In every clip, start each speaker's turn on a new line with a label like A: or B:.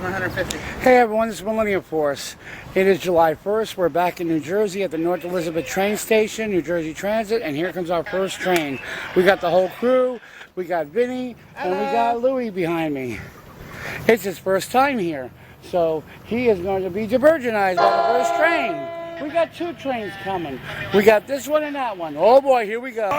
A: $4,150.
B: Hey everyone, this is Millenniumforce. It is July 1st. We're back in New Jersey at the North Elizabeth train station, New Jersey Transit, and here comes our first train. We got the whole crew, we got Vinny, and we got Louie behind me. It's his first time here, so he is going to be divergenized by the first train. We got two trains coming. We got this one and that one. Oh boy, here we go.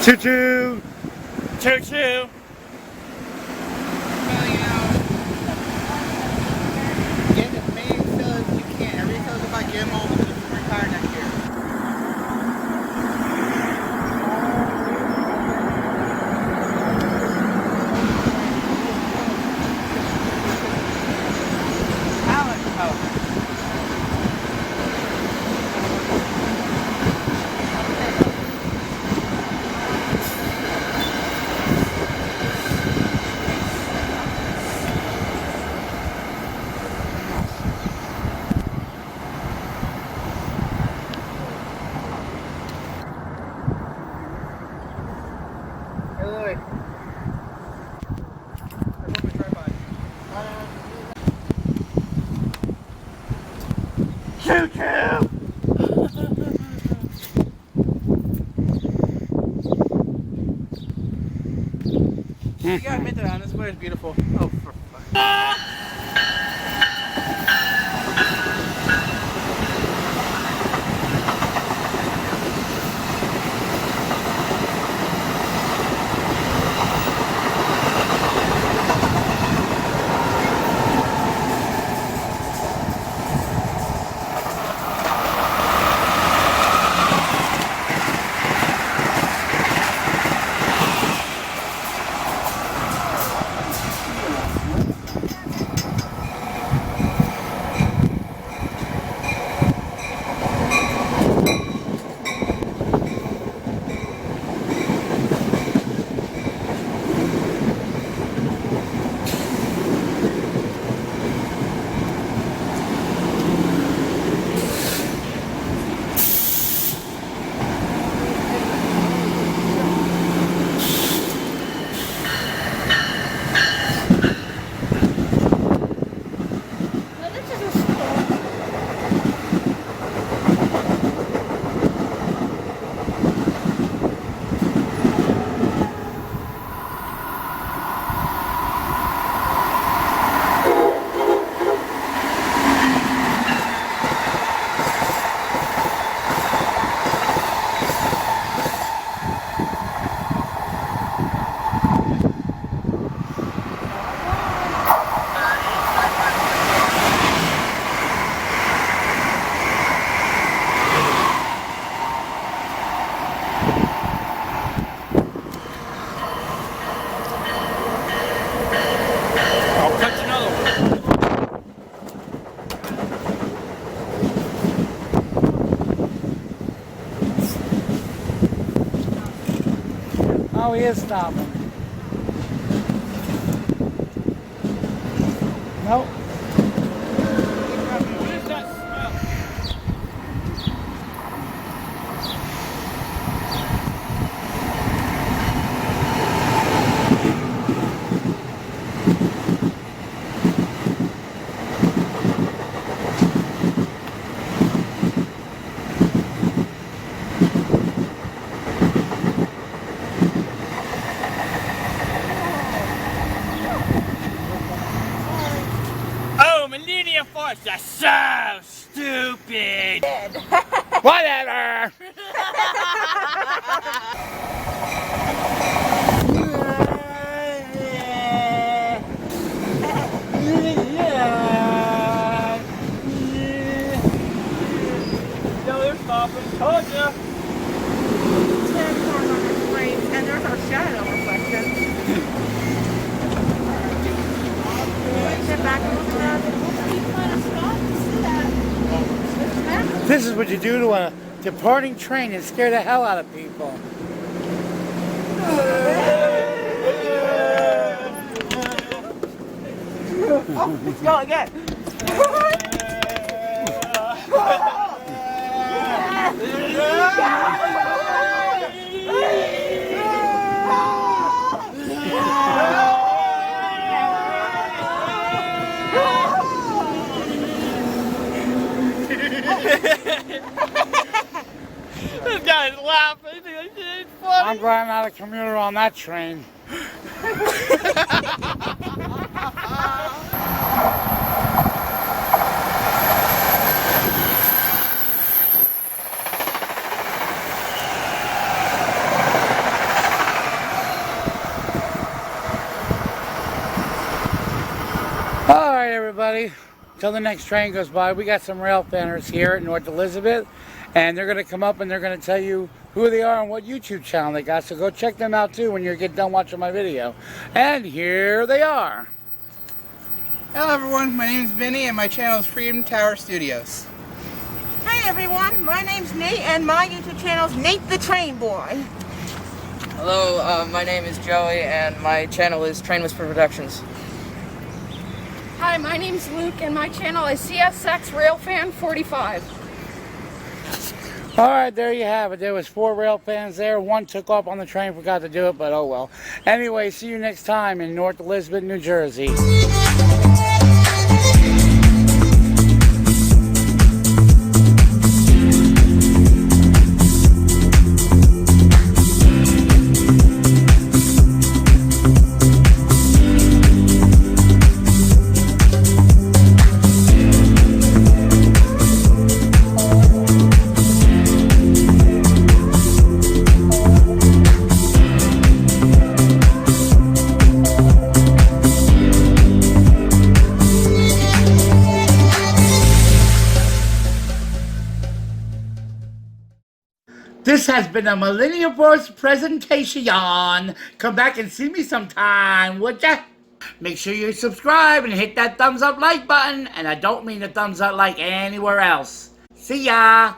B: Choo choo!
A: Choo choo! Get as many fills as you can. Every fill is about getting home and retire next year.
B: Choo choo!
A: You gotta admit that this weather is beautiful. Oh, for fuck's sake.
B: Oh, he is stopping. Nope.
A: What is that smell? Millenniumforce, that's so stupid!
B: Whatever!
C: Told ya.
A: And there's our shadow reflection. Sit back and look at it.
B: This is what you do to a departing train and scare the hell out of people.
A: Oh, let's go again.
C: This guy's laughing. It's funny.
B: I'm glad I'm not a commuter on that train. All right, everybody. Till the next train goes by, we got some rail fanners here at North Elizabeth, and they're going to come up and they're going to tell you who they are and what YouTube channel they got. So go check them out too when you get done watching my video. And here they are.
A: Hello everyone, my name is Vinny and my channel is Freedom Tower Studios. Hey everyone, my name's Nate and my YouTube channel is Nate the Train Boy.
D: Hello, my name is Joey and my channel is Train Whisper Productions.
E: Hi, my name's Luke and my channel is CSX Railfan 45.
B: All right, there you have it. There was 4 rail fans there. One took off on the train, forgot to do it, but oh well. Anyway, see you next time in North Elizabeth, New Jersey. This has been a Millenniumforce presentation. Come back and see me sometime, would ya? Make sure you subscribe and hit that thumbs up like button. And I don't mean the thumbs up like anywhere else. See ya!